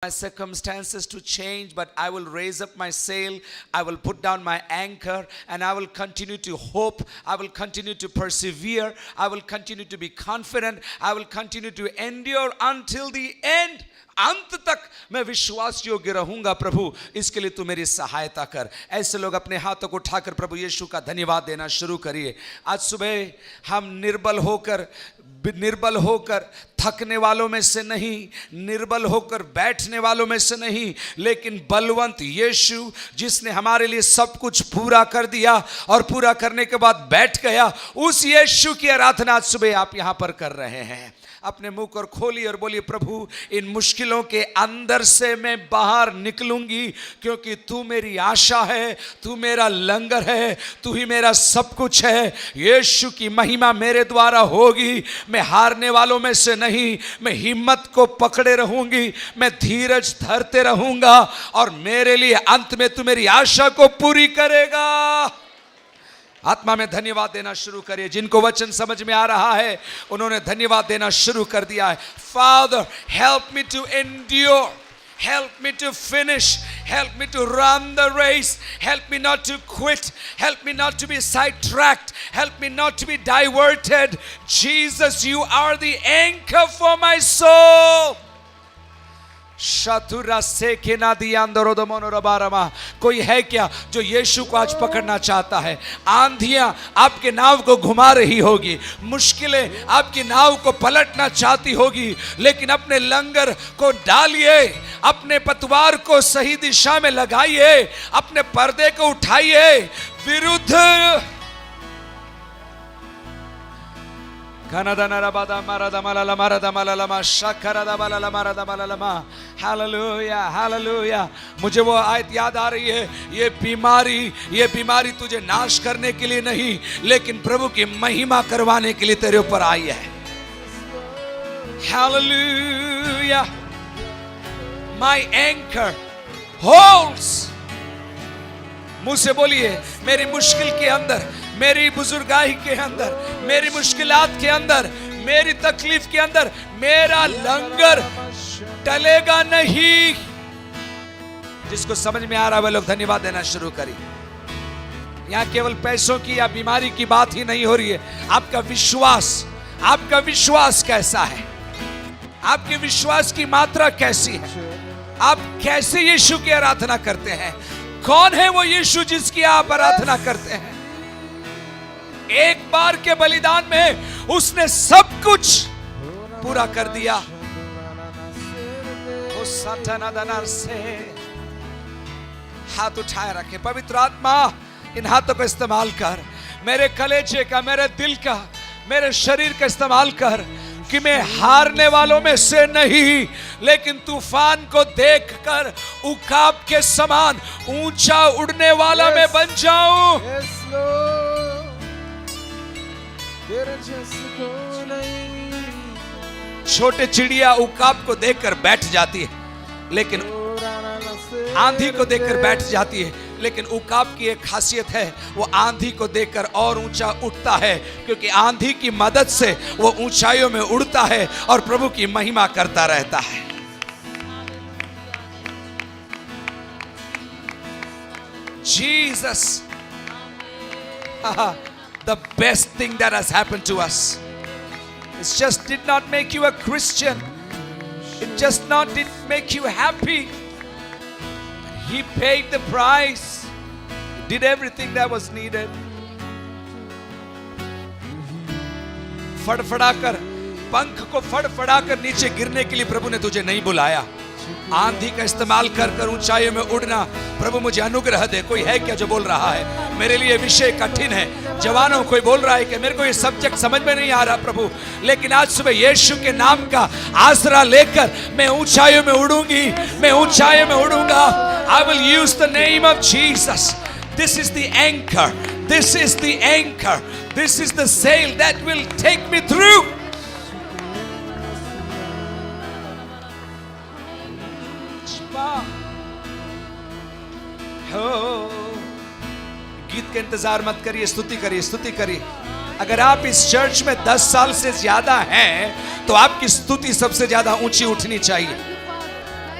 my circumstances to change, but I will raise up my sail, I will put down my anchor, and I will continue to hope, I will continue to persevere, I will continue to be confident, I will continue to endure until the end. अंत तक मैं विश्वास योग्य रहूंगा प्रभु, इसके लिए तू मेरी सहायता कर। ऐसे लोग अपने हाथों को उठाकर प्रभु यीशु का धन्यवाद देना शुरू करिए। आज सुबह हम निर्बल होकर थकने वालों में से नहीं, निर्बल होकर बैठने वालों में से नहीं, लेकिन बलवंत यीशु जिसने हमारे लिए सब कुछ पूरा कर दिया और पूरा करने के बाद बैठ गया, उस यीशु की आराधना आज सुबह आप यहां पर कर रहे हैं। अपने मुंह को खोलिए और बोलिए, प्रभु इन मुश्किलों के अंदर से मैं बाहर निकलूंगी, क्योंकि तू मेरी आशा है, तू मेरा लंगर है, तू ही मेरा सब कुछ है। यीशु की महिमा मेरे द्वारा होगी। मैं हारने वालों में से नहीं, मैं हिम्मत को पकड़े रहूंगी, मैं धीरज धरते रहूंगा, और मेरे लिए अंत में तू मेरी आशा को पूरी करेगा। आत्मा में धन्यवाद देना शुरू करिए। जिनको वचन समझ में आ रहा है उन्होंने धन्यवाद देना शुरू कर दिया है। Father, help me to endure, help me to finish, help me to run the race, help me not to quit, help me not to be sidetracked, help me not to be diverted. Jesus, you are the anchor for my soul. शतुरा से के ना दिया अंदर मनोरबारमा। कोई है क्या जो यीशु को आज पकड़ना चाहता है? आंधियां आपके नाव को घुमा रही होगी, मुश्किलें आपकी नाव को पलटना चाहती होगी, लेकिन अपने लंगर को डालिए, अपने पतवार को सही दिशा में लगाइए, अपने पर्दे को उठाइए। विरुद्ध हालेलुया हालेलुया। मुझे वो आयत याद आ रही है, ये बीमारी तुझे नाश करने के लिए नहीं, लेकिन प्रभु की महिमा करवाने के लिए तेरे ऊपर आई है। हालेलुया। My anchor holds। मुंह से बोलिए, मेरी मुश्किल के अंदर, मेरी बुजुर्गाई के अंदर, मेरी मुश्किलात के अंदर, मेरी तकलीफ के अंदर मेरा लंगर टलेगा नहीं। जिसको समझ में आ रहा है वे लोग धन्यवाद देना शुरू करिए। यहां केवल पैसों की या बीमारी की बात ही नहीं हो रही है। आपका विश्वास कैसा है? आपके विश्वास की मात्रा कैसी है? आप कैसे यीशु की आराधना करते हैं? कौन है वो यीशु जिसकी आप आराधना करते हैं? एक बार के बलिदान में उसने सब कुछ पूरा कर दिया। से हाथ उठाए रखे। पवित्र आत्मा, इन हाथों को इस्तेमाल कर, मेरे कलेजे का, मेरे दिल का, मेरे शरीर का इस्तेमाल कर, कि मैं हारने वालों में से नहीं, लेकिन तूफान को देखकर उकाब के समान ऊंचा उड़ने वाला मैं बन जाऊं। छोटे चिड़िया उकाब को देखकर बैठ जाती है, लेकिन आंधी को देखकर बैठ जाती है, लेकिन उकाब की एक खासियत है, वो आंधी को देखकर और ऊंचा उठता है, क्योंकि आंधी की मदद से वो ऊंचाइयों में उड़ता है और प्रभु की महिमा करता रहता है। Jesus, the best thing that has happened to us, it just did not make you a Christian, it just not did make you happy. He paid the price, he did everything that was needed. फड़फड़ाकर, पंख को फड़फड़ाकर नीचे गिरने के लिए प्रभु ने तुझे नहीं बुलाया। आंधी का इस्तेमाल कर कर ऊंचाइयों में उड़ना प्रभु मुझे अनुग्रह दे। कोई है क्या जो बोल रहा है मेरे लिए विषय कठिन है? जवानों, कोई बोल रहा है कि मेरे को ये सब्जेक्ट समझ में नहीं आ रहा प्रभु, लेकिन आज सुबह यीशु के नाम का आसरा लेकर मैं ऊंचाइयों में उड़ूंगी, मैं ऊंचाइयों में उड़ूंगा। I will use the name of Jesus. This is the anchor. This is the anchor. This is the sail that will take me through. गीत का इंतजार मत करिए, स्तुति करिए, स्तुति करिए। अगर आप इस चर्च में 10 साल से ज्यादा हैं तो आपकी स्तुति सबसे ज्यादा ऊंची उठनी चाहिए।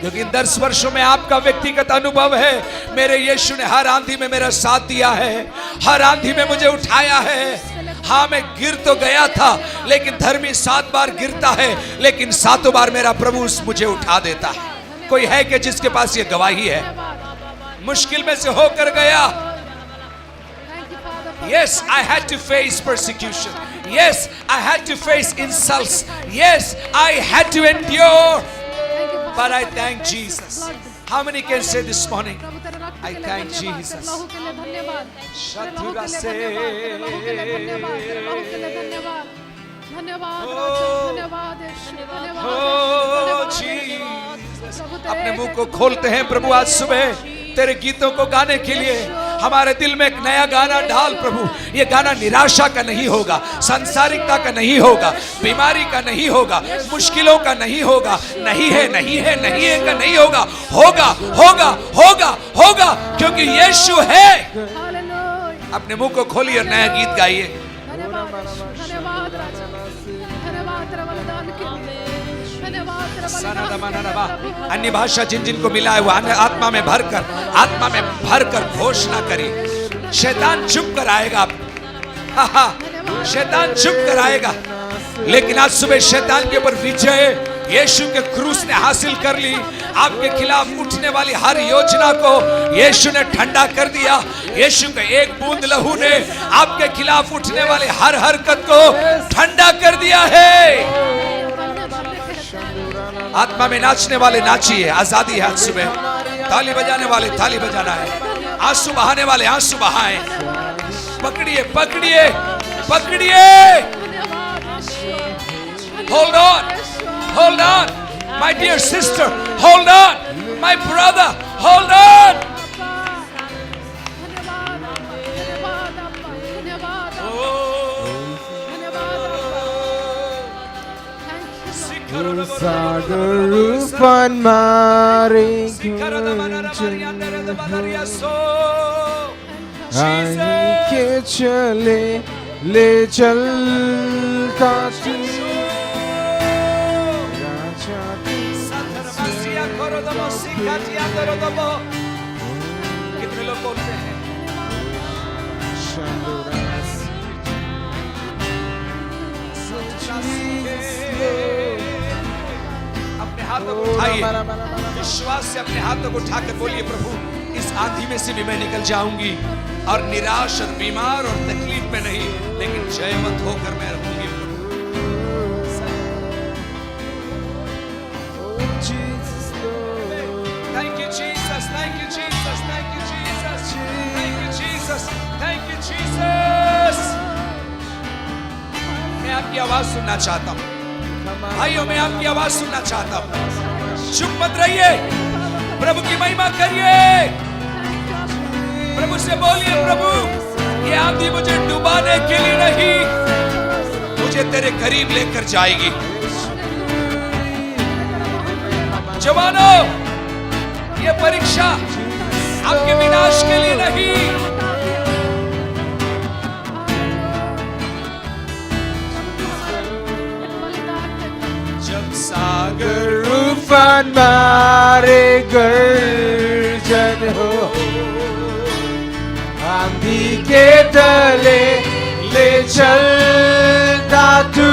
क्योंकि इन 10 वर्षों में आपका व्यक्तिगत अनुभव है, मेरे यीशु ने हर आंधी में मेरा साथ दिया है, हर आंधी में मुझे उठाया है। हाँ, मैं गिर तो गया था, लेकिन धर्मी 7 बार गिरता है, लेकिन 7 बार मेरा प्रभु मुझे उठा देता है। कोई है कि जिसके पास ये गवाही है? मुश्किल में से होकर गया। Yes, I had to face persecution. Yes, I had to face insults. Yes, I had to endure. But I thank Jesus. How many can say this morning, I thank Jesus? अपने मुंह को खोलते हैं प्रभु आज सुबह तेरे गीतों को गाने के लिए। हमारे दिल में एक नया गाना डाल प्रभु। ये गाना निराशा का नहीं होगा, सांसारिकता का नहीं होगा, बीमारी का नहीं होगा, मुश्किलों का नहीं होगा, नहीं है नहीं है नहीं है का नहीं होगा, होगा होगा होगा होगा, क्योंकि यीशु है। अपने मुंह को खोलिए और नया गीत गाइए। अन्य भाषा जिन जिन को मिला है वो आत्मा में भरकर घोषणा करिए। शैतान चुप कर आएगा, शैतान चुप कर आएगा, लेकिन आज सुबह शैतान के ऊपर विजय यीशु के क्रूस ने हासिल कर ली। आपके खिलाफ उठने वाली हर योजना को यीशु ने ठंडा कर दिया। यीशु के एक बूंद लहू ने आपके खिलाफ उठने वाली हर हरकत को ठंडा कर दिया है। आत्मा में नाचने वाले नाचिए, आजादी है आज सुबह। ताली बजाने वाले ताली बजाना है, आंसू बहाने वाले आंसू बहाएं। पकड़िए पकड़िए पकड़िए। Hold on, hold on, my dear sister, hold on, my brother, hold on. सागर उफान मारे के चले ले चल काटू कितने लोग बोलते हैं अपने हाथों को उठाइए, विश्वास से अपने हाथों को उठाकर बोलिए, प्रभु इस आंधी में से भी मैं निकल जाऊंगी और निराश और बीमार और तकलीफ में नहीं, लेकिन जयवंत होकर मैं रहूंगी। Thank you Jesus, thank you Jesus, thank you Jesus, thank you Jesus, thank you Jesus। मैं आपकी आवाज सुनना चाहता हूँ भाइयों, मैं आपकी आवाज सुनना चाहता हूँ। चुप मत रहिए, प्रभु की महिमा करिए। प्रभु से बोलिए, प्रभु ये आंधी मुझे डुबाने के लिए नहीं, मुझे तेरे करीब लेकर जाएगी। जवानों, ये परीक्षा आपके विनाश के लिए नहीं, सागर उफान मारे गर्जन हो, आंधी के तले ले चलता तू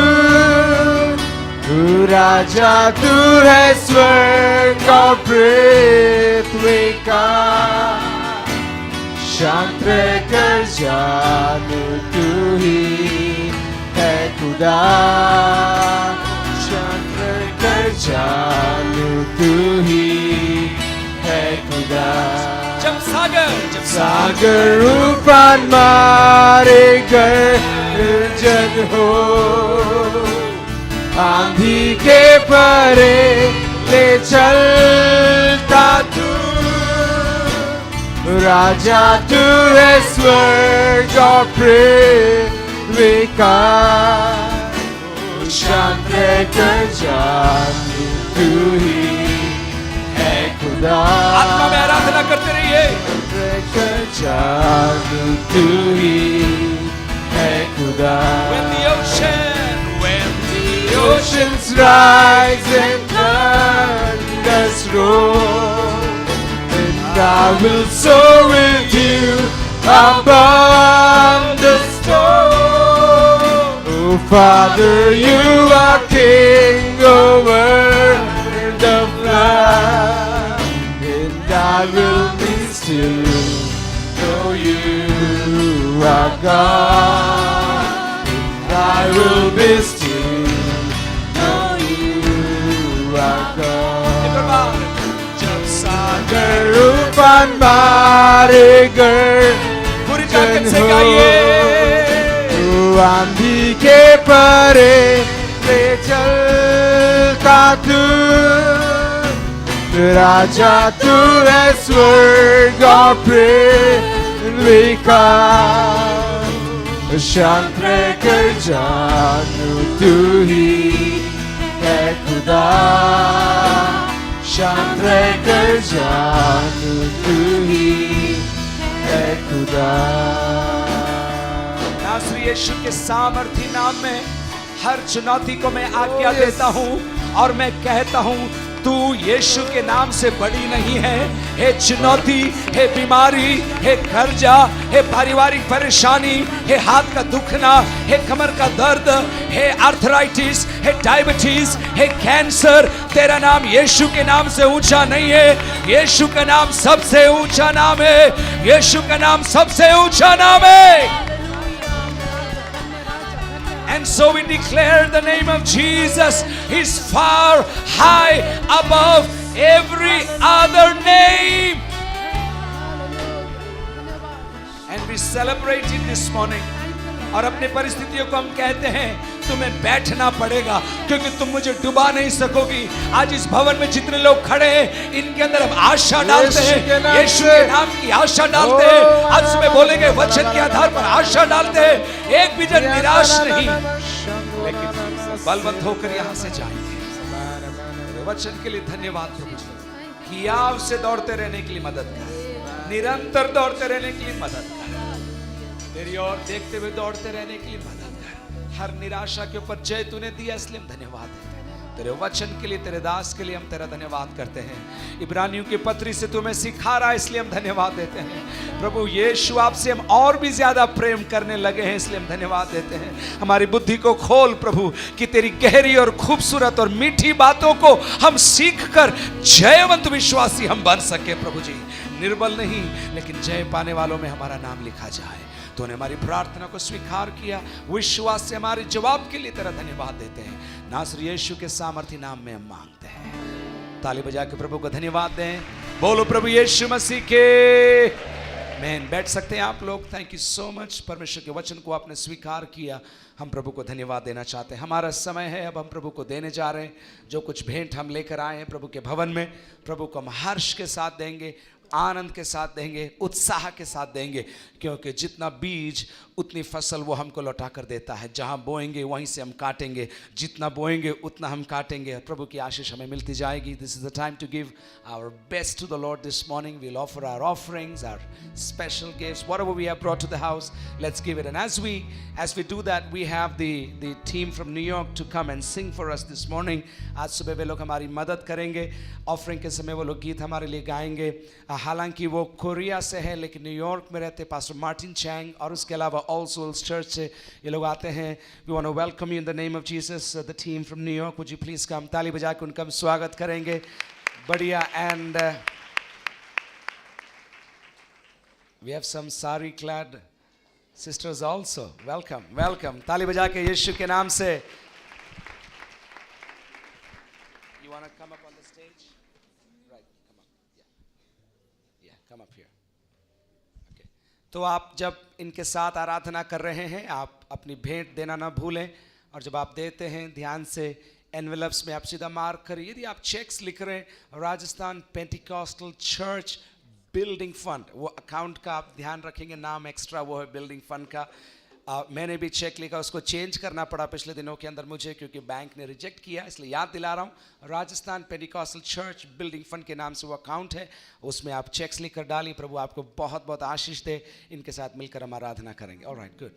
राजा, तू है स्वर्ग और पृथ्वी का, शांत रहकर जानू तू ही है खुदा, जानू तू ही है खुदा। जब सागर उफान मारे गर्जन हो, आंधी के परे ले चलता तू राजा, तू है स्वर्ग और पृथ्वी का, शांत रहकर जानू तू ही है खुदा। आत्मा में आराधना करते रहिए। रहकर जानू तू ही है खुदा। When the oceans rise and thunder, wilderness road, and I will soar with you above the storm. Oh Father, you are King over the flood, and I will be still, know you are God, and I will be still, know you are God. जब सागर Rupan मारेगर पूरी ताकत से गाइए आंधी के परे ले चलता तू, राजा तू है स्वर्ग और पृथ्वी का, शांत रहकर जानू तू ही है खुदा, शांत रहकर जानू तू ही है खुदा। नासरी यीशु के सामर्थी नाम में हर चुनौती को मैं आज्ञा देता हूँ और मैं कहता हूँ तू यीशु के नाम से बड़ी नहीं है। हे चुनौती, हे बीमारी, हे कर्जा, हे पारिवारिक परेशानी, हे हाथ का दुखना, हे कमर का दर्द, हे आर्थराइटिस, हे डायबिटीज, हे कैंसर, तेरा नाम यीशु के नाम से ऊंचा नहीं है। यीशु का नाम सबसे ऊंचा नाम है। यीशु का नाम सबसे ऊंचा नाम है। And so we declare the name of Jesus is far high above every other name. And we celebrate it this morning. और अपने परिस्थितियों को हम कहते हैं तुम्हें बैठना पड़ेगा क्योंकि तुम मुझे डुबा नहीं सकोगी। आज इस भवन में जितने लोग खड़े हैं इनके अंदर हम आशा डालते हैं, यीशु के नाम की आशा डालते हैं। आज सुबह बोलेंगे वचन के आधार पर आशा डालते हैं। एक भी जन निराश नहीं, लेकिन बलवंत होकर यहाँ से जाएंगे। वचन के लिए धन्यवाद प्रभु जी। हियाव से दौड़ते रहने के लिए मदद कर, निरंतर दौड़ते रहने के लिए मदद कर, तेरी ओर देखते हुए दौड़ते रहने के लिए मदद कर। हर निराशा के ऊपर जय तूने दिया इसलिए हम धन्यवाद देते हैं। तेरे वचन के लिए, तेरे दास के लिए हम तेरा धन्यवाद करते हैं। इब्रानियों की पत्री से तुम्हें सिखा रहा है इसलिए हम धन्यवाद देते हैं। प्रभु यीशु आपसे हम और भी ज्यादा प्रेम करने लगे हैं इसलिए हम धन्यवाद देते हैं। हमारी बुद्धि को खोल प्रभु कि तेरी गहरी और खूबसूरत और मीठी बातों को हम सीख कर जयवंत विश्वासी हम बन सके। प्रभु जी निर्बल नहीं लेकिन जय पाने वालों में हमारा नाम लिखा जाए। तूने हमारी प्रार्थना को स्वीकार किया, विश्वास से हमारे जवाब के लिए तेरा धन्यवाद देते हैं। नासरी यीशु के सामर्थी नाम में हम मांगते हैं। ताली बजा के प्रभु को धन्यवाद दें। बोलो प्रभु यीशु मसीह के मैन। बैठ सकते हैं आप लोग। Thank you so much. परमेश्वर के वचन को आपने स्वीकार किया, हम प्रभु को धन्यवाद देना चाहते हैं। हमारा समय है, अब हम प्रभु को देने जा रहे हैं। जो कुछ भेंट हम लेकर आए हैं प्रभु के भवन में, प्रभु को हम हर्ष के साथ देंगे, आनंद के साथ देंगे, उत्साह के साथ देंगे, क्योंकि जितना बीज उतनी फसल वो हमको लौटा कर देता है। जहाँ बोएंगे वहीं से हम काटेंगे, जितना बोएंगे उतना हम काटेंगे। प्रभु की आशीष हमें मिलती जाएगी। This is the time to give our best to the Lord this morning. We'll offer our offerings, our special gifts, whatever we have brought to the house, let's give it. And as we do that, we have the team from New York to come and sing for us this morning. आज सुबह वे लोग हमारी मदद करेंगे। Offering के समय वो लोग गीत हमारे लिए गाएंगे। हालांकि वो कोरिया से है लेकिन न्यूयॉर्क में रहते पास्टर मार्टिन चैंग और उसके अलावा ऑल सोल्स चर्च से ये लोग आते हैं। We want to welcome you in the name of Jesus, the team from New York. Would you please come. ताली बजा के उनका हम स्वागत करेंगे। बढ़िया। And we have some sari clad sisters also. Welcome, welcome. ताली बजा के यीशु के नाम से। You want to come up on the stage? Right, come up. Yeah, come up here. Okay. तो आप जब इनके साथ आराधना कर रहे हैं, आप अपनी भेंट देना ना भूलें। और जब आप देते हैं ध्यान से एनवेलप्स में आप सीधा मार्क करिए। यदि आप चेक्स लिख रहे हैं, Rajasthan Pentecostal church building fund, वो अकाउंट का आप ध्यान रखेंगे, नाम एक्स्ट्रा वो है बिल्डिंग फंड का। मैंने भी चेक लिखा, उसको चेंज करना पड़ा पिछले दिनों के अंदर मुझे, क्योंकि बैंक ने रिजेक्ट किया, इसलिए याद दिला रहा हूँ। Rajasthan Pentecostal church building fund के नाम से वो अकाउंट है, उसमें आप चेक्स लिख कर डालिए। प्रभु आपको बहुत बहुत आशीष दे। इनके साथ मिलकर हम आराधना करेंगे। Alright, good.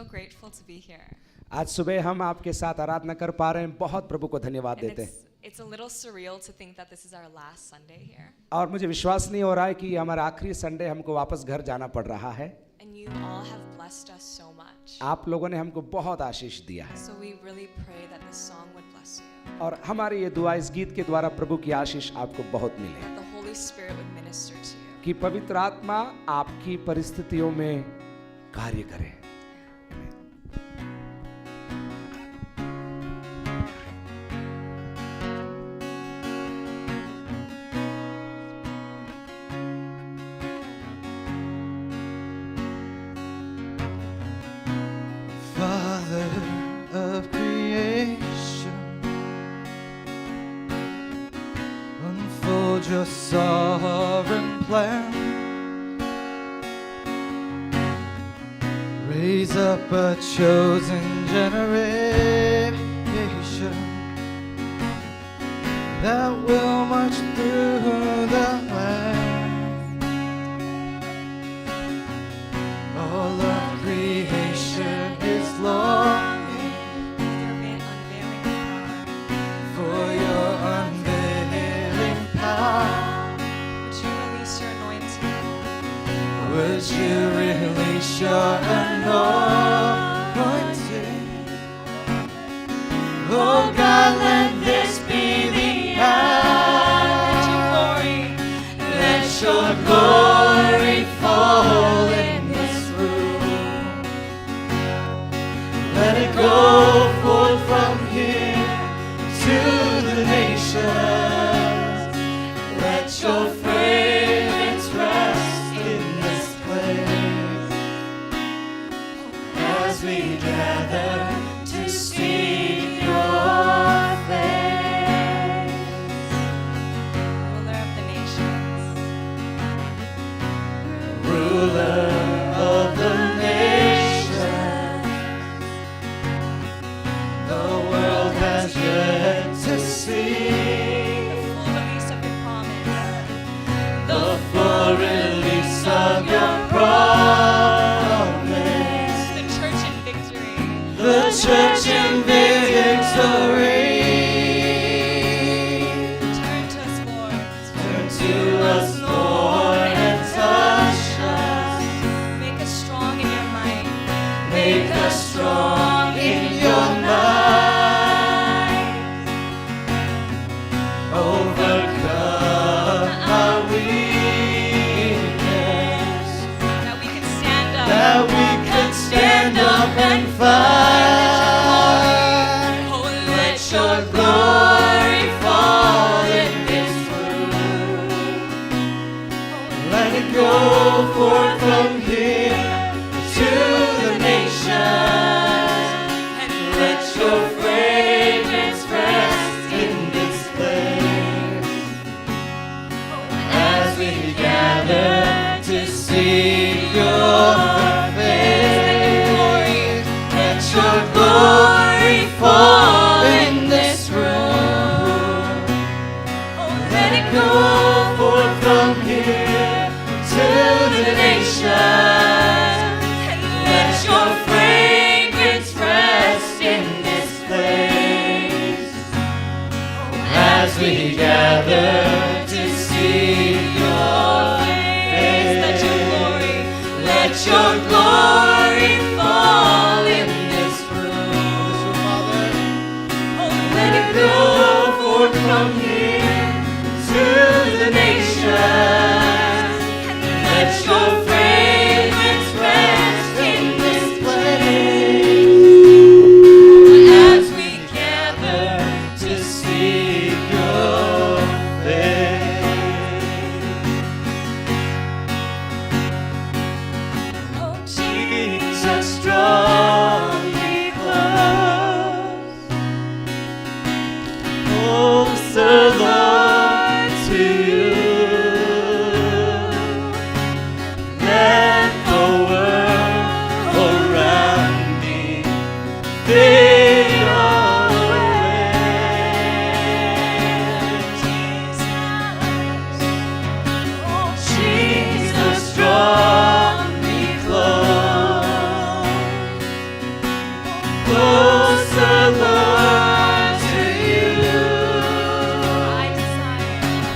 grateful to be here. आज सुबह हम आपके साथ आराधना कर पा रहे हैं, बहुत प्रभु को धन्यवाद And देते हैं। it's a little surreal to think that this is our last Sunday here. और मुझे विश्वास नहीं हो रहा है कि हमारा आखिरी संडे हमको वापस घर जाना पड़ रहा है। And you all have blessed us so much. आप लोगों ने हमको बहुत आशीष दिया है So we really pray that this song would bless you. और हमारी ये दुआ इस गीत के द्वारा प्रभु की आशीष आपको बहुत मिले, That the Holy Spirit would minister to you. कि पवित्र आत्मा आपकी परिस्थितियों में कार्य करे। Father of creation, unfold your sovereign plan. Raise up a chosen generation that will march through the land. All of creation is longing for your unveiling power. Would you release your anointing? Would you release your anointing? Oh God, let this be the hour. Let your glory fall in this room. Let it go forth from here to the nations. Let your fragrance rest in this place as we gather to seek your face. Ruler of the nations. Ruler of the nations, the world has yet to see Full release of your promise. the full release of your promise. The church in victory. The church in victory. Turn to us, Lord. Turn to us, Lord, and touch us. Make us strong in your might. Make us strong in your might. Overcome our weakness, That we can stand up. that we could stand up and fight. Oh, Let your glory fall in this room. Let it go forth from here to the nations. and Let your fragrance rest in this place as we gather to seek your face. Let your glory fall in this room. Let it go forth from here to the nations. Let your fragrance rest in this place as we gather to seek your face. Let your glory fall in this room. Let it go forth from here to the nations. Let your fragrance rest in this place as we gather to seek your face. oh, Jesus, draw me close, closer, Lord, to you. Let the world around me fade away. Jesus, draw me close. closer, Lord, to you. I desire.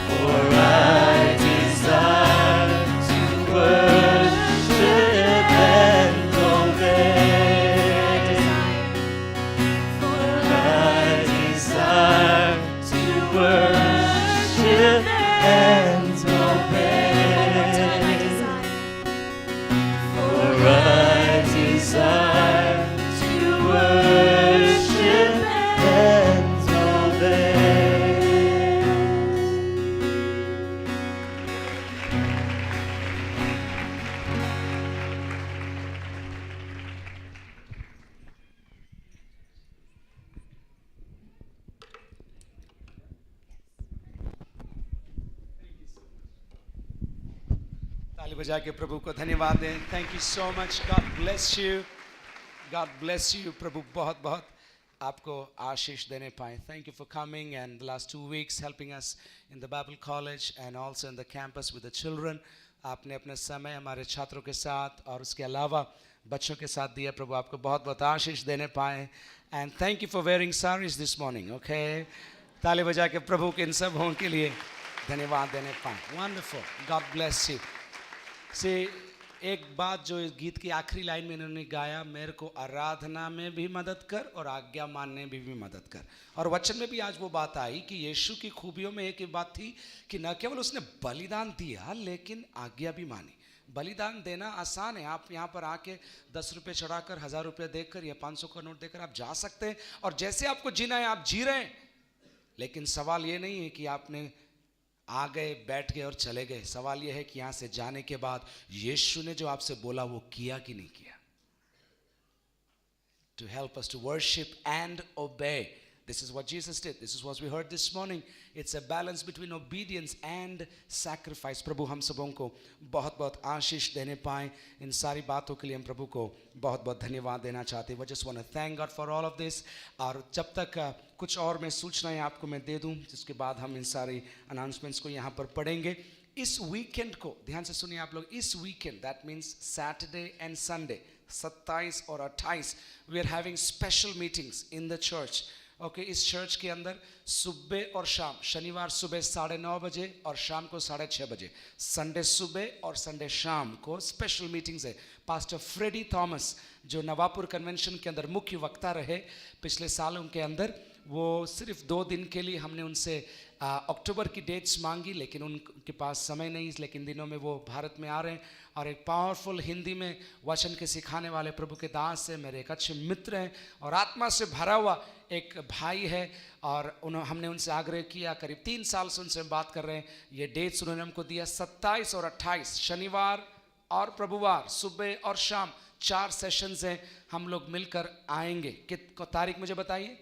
For I desire to worship and obey. For I desire to worship and obey. For I desire to worship and obey. ताली बजा के प्रभु को धन्यवाद दें. Thank you so much. God bless you. God bless you. प्रभु बहुत बहुत आपको आशीष देने पाए. Thank you for coming and the last 2 weeks helping us in the Bible college and also in the campus with the children. आपने अपने समय हमारे छात्रों के साथ और उसके अलावा बच्चों के साथ दिया. प्रभु आपको बहुत बहुत आशीष देने पाए. And thank you for wearing saris this morning. Okay, ताली बजा के प्रभु के इन सब हों के लिए धन्यवाद देने पाए. वंडरफुल. God bless you. से एक बात जो इस गीत की आखिरी लाइन में इन्होंने गाया, मेरे को आराधना में भी मदद कर और आज्ञा मानने में भी मदद कर. और वचन में भी आज वो बात आई कि यीशु की खूबियों में एक ही बात थी कि न केवल उसने बलिदान दिया लेकिन आज्ञा भी मानी. बलिदान देना आसान है. आप यहाँ पर आके 10 रुपये चढ़ाकर 1000 रुपये देकर या 500 का नोट देकर आप जा सकते हैं और जैसे आपको जीना है आप जी रहे हैं. लेकिन सवाल ये नहीं है कि आपने आ गए, बैठ गए और चले गए. सवाल यह है कि यहाँ से जाने के बाद यीशु ने जो आपसे बोला वो किया कि नहीं किया. To help us to worship and obey. This is what Jesus did. This is what we heard this morning. It's a balance between obedience and sacrifice. प्रभु हम सबों को बहुत बहुत आशीष देने पाए. इन सारी बातों के लिए हम प्रभु को बहुत बहुत धन्यवाद देना चाहते हैं. We just want to thank God for all of this. और जब तक कुछ और मैं सूचनाएं आपको मैं दे दूं, जिसके बाद हम इन सारी अनाउंसमेंट्स को यहाँ पर पढ़ेंगे. इस वीकेंड को ध्यान से सुनिए आप लोग. इस weekend, that means Saturday and Sunday, 27 और 28, we are having special meetings in the church. Okay, इस चर्च के अंदर सुबह और शाम, शनिवार सुबह 9:30 बजे और शाम को 6:30 बजे, संडे सुबह और संडे शाम को स्पेशल मीटिंग्स है. पास्टर फ्रेडी थॉमस जो नवापुर कन्वेंशन के अंदर मुख्य वक्ता रहे पिछले सालों के अंदर, वो सिर्फ 2 दिन के लिए हमने उनसे अक्टूबर की डेट्स मांगी लेकिन उनके पास समय नहीं. लेकिन दिनों में वो भारत में आ रहे हैं और एक पावरफुल हिंदी में वचन के सिखाने वाले प्रभु के दास है, मेरे एक अच्छे मित्र हैं और आत्मा से भरा हुआ एक भाई है. और हमने उनसे आग्रह किया, करीब 3 साल से उनसे बात कर रहे हैं. ये डेट्स उन्होंने हमको दिया 27 और 28, शनिवार और प्रभुवार, सुबह और शाम 4 सेशंस हैं. हम लोग मिलकर आएंगे. कित तारीख मुझे बताइए,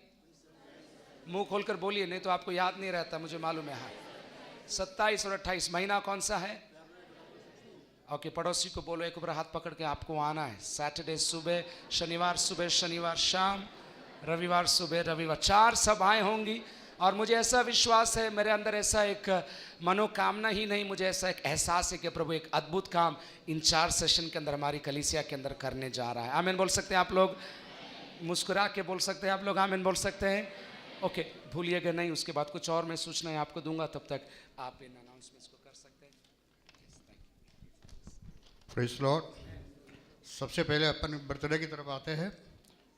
मुंह खोलकर बोलिए, नहीं तो आपको याद नहीं रहता, मुझे मालूम है. हाँ, 27 और 28. महीना कौन सा है? ओके, पड़ोसी को बोलो एक ऊपर हाथ पकड़ के आपको आना है. सैटरडे सुबह, शनिवार शाम, रविवार सुबह, रविवार. 4 सभाएं होंगी. और मुझे ऐसा विश्वास है, मेरे अंदर ऐसा एक मनोकामना ही नहीं, मुझे ऐसा एक एहसास है कि प्रभु एक अद्भुत काम इन 4 सेशन के अंदर हमारी कलीसिया के अंदर करने जा रहा है. आमीन बोल सकते हैं आप लोग? मुस्कुरा के बोल सकते हैं आप लोग? आमीन बोल सकते हैं? ओके, भूलिएगा नहीं. उसके बाद कुछ और मैं सूचनाएं आपको दूंगा, तब तक आप इन अनाउंसमेंट्स को कर सकते हैं. Praise Lord. सबसे पहले अपन बर्थडे की तरफ आते हैं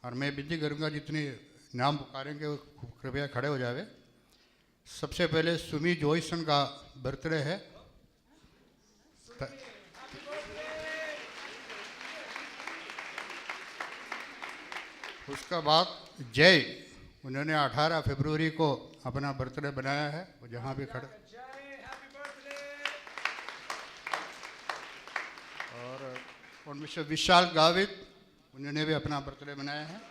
और मैं विनती करूंगा जितने नाम पुकारेंगे वो कृपया खड़े हो जावे. सबसे पहले सुमी जॉयसन का बर्थडे है. उसका बाद जय, उन्होंने 18 फरवरी को अपना बर्थडे बनाया है. वो जहाँ भी खड़े. और मिस्टर विशाल गावित, उन्होंने भी अपना बर्थडे बनाया है.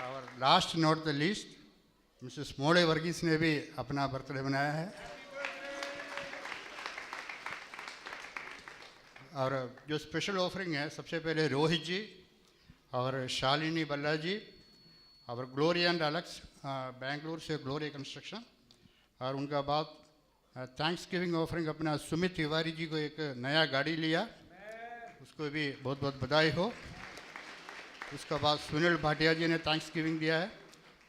और last not the least, Mrs मोड़े वर्गीस ने भी अपना बर्थडे बनाया है. और जो स्पेशल ऑफरिंग है, सबसे पहले रोहित जी और शालिनी बल्ला जी और ग्लोरी एंड एलेक्स बेंगलुरु से ग्लोरी कंस्ट्रक्शन. और उनका बाद थैंक्स गिविंग ऑफरिंग अपना सुमित तिवारी जी को एक नया गाड़ी लिया. उसको भी बहुत बहुत बधाई हो। उसके बाद सुनील भाटिया जी ने थैंक्स गिविंग दिया है,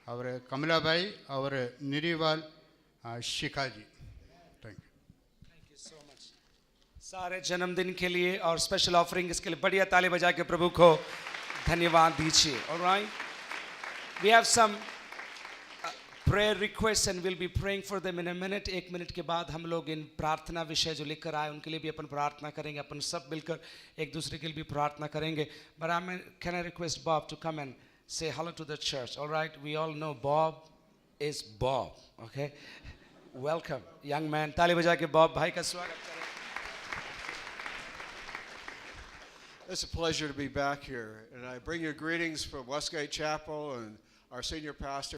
और कमला भाई और निरीवाल शिखा जी। Thank you. सारे जन्मदिन के लिए और स्पेशल ऑफरिंग इसके लिए बढ़िया ताली बजा के प्रभु को धन्यवाद दीजिए। Alright, we have some prayer requests and we'll be praying for them in a minute. 1 minute के बाद हम लोग इन प्रार्थना विषय जो लिख कर आए उनके लिए भी अपन प्रार्थना करेंगे, अपन सब मिलकर एक दूसरे के लिए भी प्रार्थना करेंगे। But can I request Bob to come and say hello to the church? All right, we all know Bob is Bob. Okay, welcome young man. ताली बजा के Bob भाई का स्वागत करें। It's a pleasure to be back here, and I bring you greetings from Westgate Chapel and our senior pastor,